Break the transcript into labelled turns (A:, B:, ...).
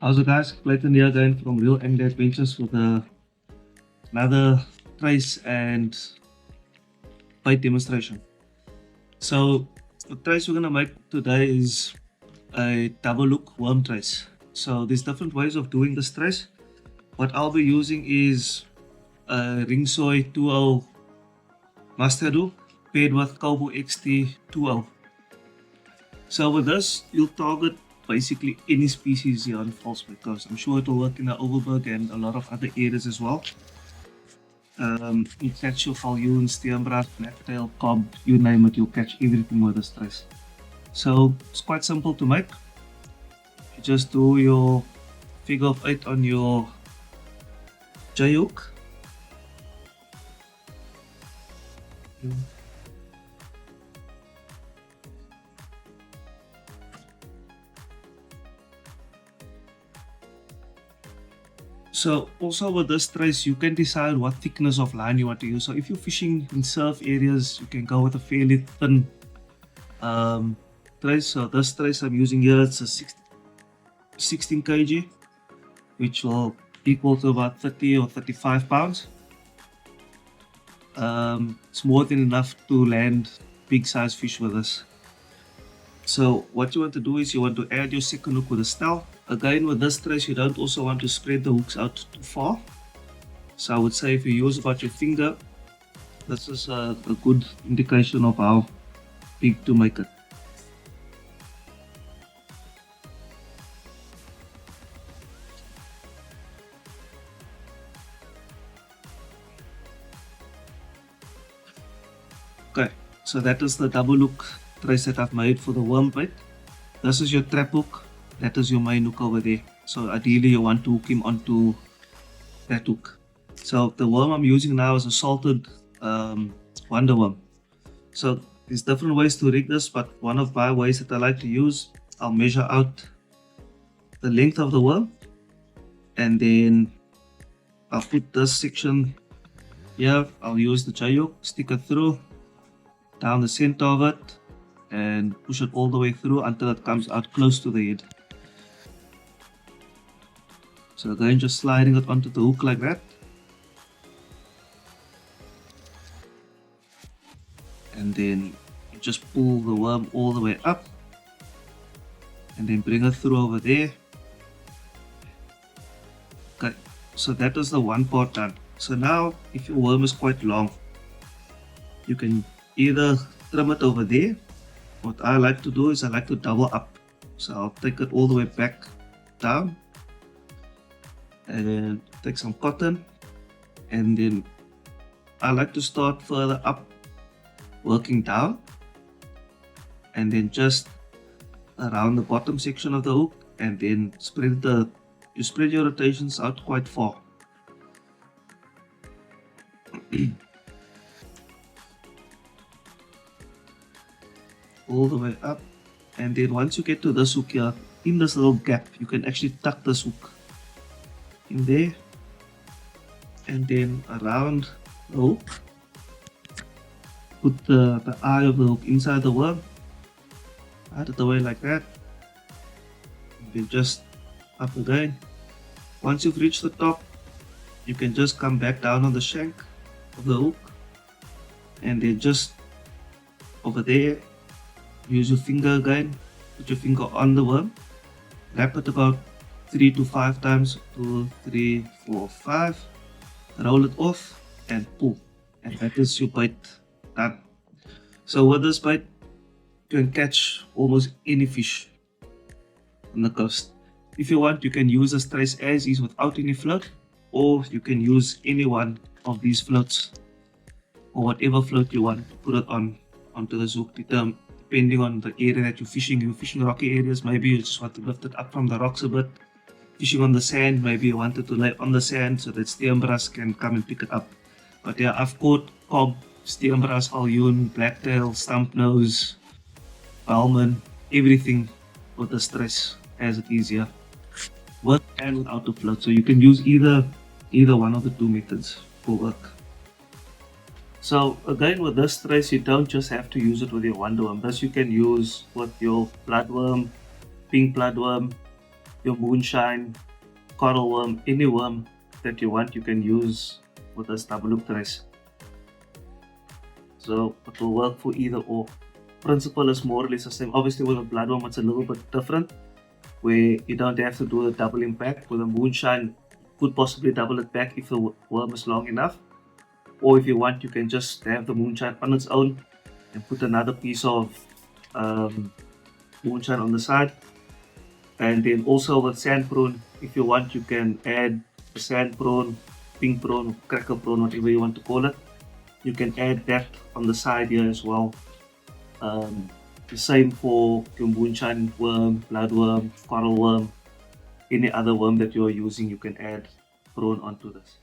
A: How's it guys? Clayton here again from Real Angler Adventures with another trace and bite demonstration. So the trace we're gonna make today is a double look worm trace. So there's different ways of doing this trace. What I'll be using is a Ringsoy 2.0 mustard hook paired with Kobo XT 2.0. So with this, you'll target basically any species here on false because I'm sure it'll work in the Overberg and a lot of other areas as well. You catch your falloon, steenbras, blacktail, cob, you name it, you'll catch everything with this trace. So it's quite simple to make. You just do your figure of 8 on your J hook. So also with this trace, you can decide what thickness of line you want to use. So if you're fishing in surf areas, you can go with a fairly thin trace. So this trace I'm using here, it's a 16 kg, which will equal to about 30 or 35 pounds. It's more than enough to land big size fish with this. So what you want to do is you want to add your second hook with a stout. Again, with this trace, you don't also want to spread the hooks out too far. So I would say if you use about your finger, this is a good indication of how big to make it. Okay, so that is the double hook trace that I've made for the worm bait. This is your trap hook. That is your main hook over there. So ideally you want to hook him onto that hook. So the worm I'm using now is a salted Wonderworm. So there's different ways to rig this, but one of my ways that I like to use, I'll measure out the length of the worm and then I'll put this section here. I'll use the J hook, stick it through down the center of it and push it all the way through until it comes out close to the head. So again, just sliding it onto the hook like that. And then you just pull the worm all the way up and then bring it through over there. Okay, so that is the one part done. So now if your worm is quite long, you can either trim it over there. What I like to do is I like to double up. So I'll take it all the way back down and take some cotton, and then I like to start further up, working down, and then just around the bottom section of the hook, and then you spread your rotations out quite far. All the way up, and then once you get to this hook here, in this little gap, you can actually tuck this hook in there, and then around the hook, put the eye of the hook inside the worm, out of the way like that, and then just up again. Once you've reached the top, you can just come back down on the shank of the hook, and then just over there, use your finger again, put your finger on the worm, wrap it about 3 to 5 times, 2, 3, 4, 5, roll it off and pull, and that is your bait done. So with this bait, you can catch almost any fish on the coast. If you want, you can use this trace as is without any float, or you can use any one of these floats or whatever float you want to put it onto this hook, depending on the area that you're fishing. You're fishing rocky areas, maybe you just want to lift it up from the rocks a bit. Fishing on the sand, maybe you wanted to lay on the sand so that steenbras can come and pick it up. But yeah, I've caught cob, steenbras, falloon, blacktail, stumpnose, balman, everything with the trace as it is here, with and without the float. So you can use either one of the two methods for work. So again, with this trace, you don't just have to use it with your Wonderworm. This you can use with your bloodworm, pink bloodworm, your moonshine, coral worm, any worm that you want, you can use with this double loop trace. So it will work for either or. Principle is more or less the same. Obviously with a bloodworm it's a little bit different, where you don't have to do a double impact. With a moonshine, you could possibly double it back if the worm is long enough. Or if you want, you can just have the moonshine on its own and put another piece of moonshine on the side. And then also with sand prawn, if you want, you can add the sand prawn, pink prawn, cracker prawn, whatever you want to call it. You can add that on the side here as well. The same for your moonshine worm, bloodworm, coral worm, any other worm that you are using, you can add prawn onto this.